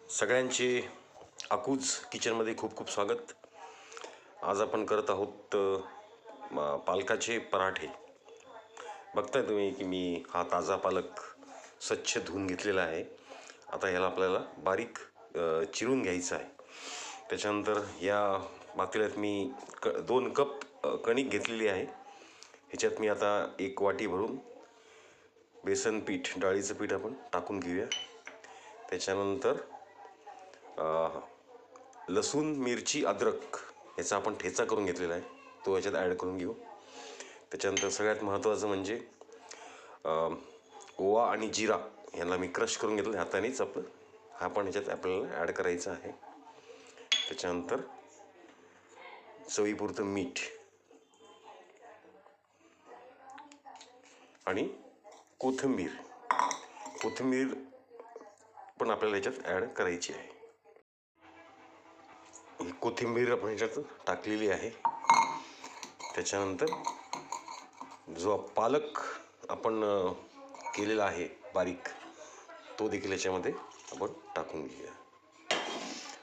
सगळ्यांचे अकूज किचनमध्ये खूप खूप स्वागत. आज आपण करत आहोत पालकाचे पराठे. बघताय तुम्ही की मी हा ताजा पालक स्वच्छ धुवून घेतलेला आहे. आता ह्याला आपल्याला बारीक चिरून घ्यायचं आहे. त्याच्यानंतर या पातेल्यात मी 2 कप कणिक घेतलेली आहे. ह्याच्यात मी आता 1 वाटी भरून बेसन पीठ, डाळीचं पीठ आपण टाकून घेऊया. त्याच्यानंतर लसूण, मिरची, अद्रक याचा आपण ठेचा करून घेतलेला आहे, तो याच्यात ॲड करून घेऊ. त्याच्यानंतर सगळ्यात महत्त्वाचं म्हणजे ओवा आणि जिरा यांना मी क्रश करून घेतलं हातानेच. हा पण याच्यात आपल्याला ॲड करायचा आहे. त्याच्यानंतर चवीपुरतं मीठ आणि कोथिंबीर पण आपल्याला याच्यात ॲड करायची आहे. ही कोथिंबीर आपण ह्याच्यात टाकलेली आहे. त्याच्यानंतर जो पालक आपण केलेला आहे बारीक, तो देखील याच्यामध्ये आपण टाकून घेऊया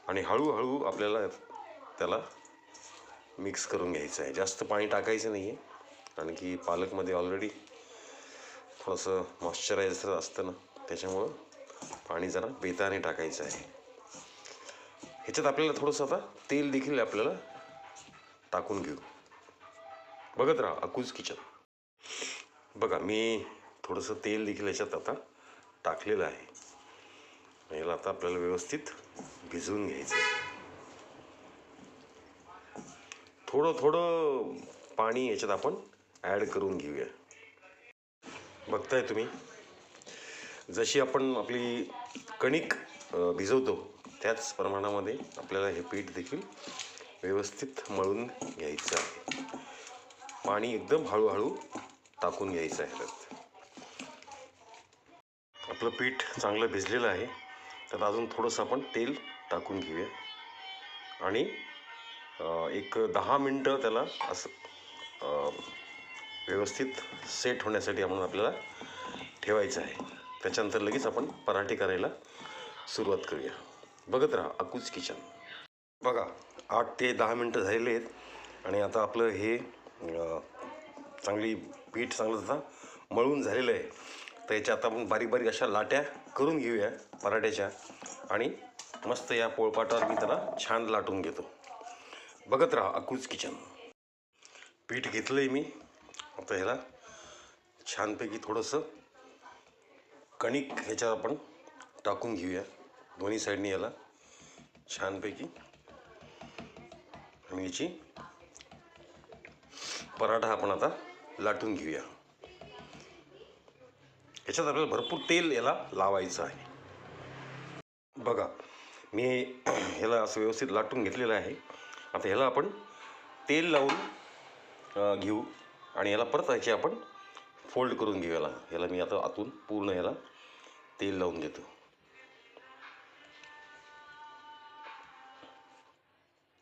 आणि हळूहळू आपल्याला त्याला मिक्स करून घ्यायचं आहे. जास्त पाणी टाकायचं नाही आहे, कारण की पालकमध्ये ऑलरेडी थोडंसं मॉइश्चरायझर असतं ना, त्याच्यामुळं पाणी जरा बेताने टाकायचं आहे. ह्याच्यात आपल्याला थोडंसं आता तेल देखील आपल्याला टाकून घेऊ. बघत राहा अकूज किचन. बघा, मी थोडंसं तेल देखील याच्यात आता टाकलेलं आहे. याला आता आपल्याला व्यवस्थित भिजवून घ्यायचं आहे. थोडं पाणी याच्यात आपण ॲड करून घेऊया. बघताय तुम्ही, जशी आपण आपली कणिक भिजवतो त्याच प्रमाणामध्ये आपल्याला हे पीठ देखील व्यवस्थित मळून घ्यायचं आहे. पाणी एकदम हळूहळू टाकून घ्यायचं आहे. आपलं पीठ चांगलं भिजलेलं आहे, तर अजून थोडंसं आपण तेल टाकून घेऊया आणि एक 10 मिनटं त्याला असं व्यवस्थित सेट होण्यासाठी आपल्याला ठेवायचं आहे. त्याच्यानंतर लगेच आपण पराठे करायला सुरुवात करूया. बघत राहा अकूज किचन. बघा, 8 ते 10 मिनटं झालेले आहेत आणि आता आपलं हे पीठ चांगलं आता मळून झालेलं आहे. तर याच्या आता आपण बारीक बारीक अशा लाट्या करून घेऊया पराठ्याच्या आणि मस्त या पोळपाटावर मी त्याला छान लाटून घेतो. बघत राहा अकूज किचन. पीठ घेतलं आहे मी. आता ह्याला छानपैकी थोडंसं कणिक ह्याच्यावर आपण टाकून घेऊया दोन्ही साईडनी याला छानपैकी, आणि याची पराठा आपण आता लाटून घेऊया. याच्यात आपल्याला भरपूर तेल याला लावायचं आहे. बघा, मी ह्याला असं व्यवस्थित लाटून घेतलेलं आहे. आता ह्याला आपण तेल लावून घेऊ आणि याला परत याची आपण फोल्ड करून घेऊ. याला मी आता आतून पूर्ण याला तेल लावून देतो.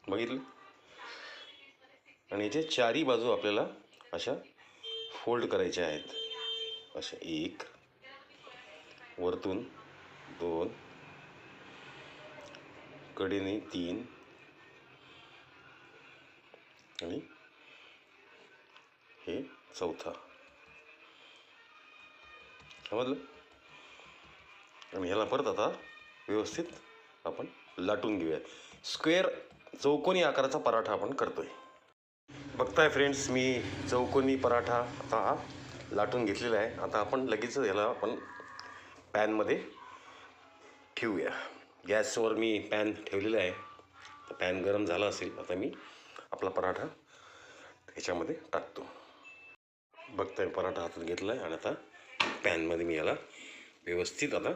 बघितलं? आणि याचे चारी बाजू आपल्याला अशा फोल्ड करायच्या आहेत. अशा 1, वरतून 2, कडेने 3 आणि हे चौथा. समजलं? आणि ह्याला परत आता व्यवस्थित आपण लाटून घेऊया. स्क्वेअर चौकोनी आकाराचा पराठा आपण करतोय. बघताय फ्रेंड्स, मी चौकोनी पराठा आता हा लाटून घेतलेला आहे. आता आपण लगेच याला आपण पॅनमध्ये ठेवूया. गॅसवर मी पॅन ठेवलेला आहे. पॅन गरम झाला असेल. आता मी आपला पराठा ह्याच्यामध्ये टाकतो. बघताय, पराठा हातात घेतला आहे आणि आता पॅनमध्ये मी याला व्यवस्थित आता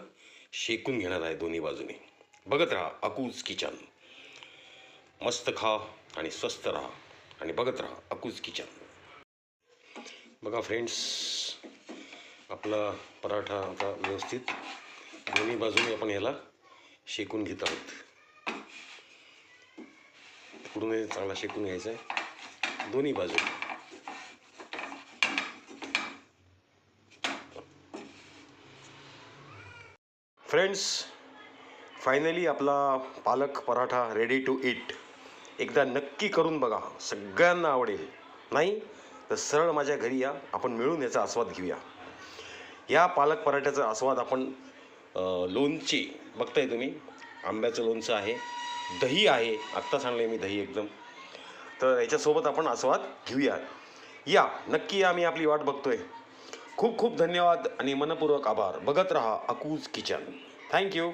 शेकून घेणार आहे दोन्ही बाजूने. बघत राहा अकूज किचन. मस्त खा आणि स्वस्त राहा आणि बघत राहा अकूज किचन. बघा फ्रेंड्स, आपला पराठा आता व्यवस्थित दोन्ही बाजूने आपण याला शेकून घेत आहोत. पूर्ण चांगला शेकून घ्यायचा आहे दोन्ही बाजू. फ्रेंड्स, फायनली आपला पालक पराठा रेडी टू ईट. एकदा नक्की करून बघा, सगळ्यांना आवडेल. नाही तर सरळ माझ्या घरी या, आपण मिळून याचा आस्वाद घेऊया. या पालक पराठ्याचा आस्वाद आपण लोणचे बघताय तुम्ही, आंब्याचं लोणचं आहे, दही आहे, आत्ता सांगले मी दही एकदम. तर याच्यासोबत आपण आस्वाद घेऊया. या नक्की या, मी आपली वाट बघतोय. खूप खूप धन्यवाद आणि मनपूर्वक आभार. बघत रहा अकूज किचन. थँक्यू.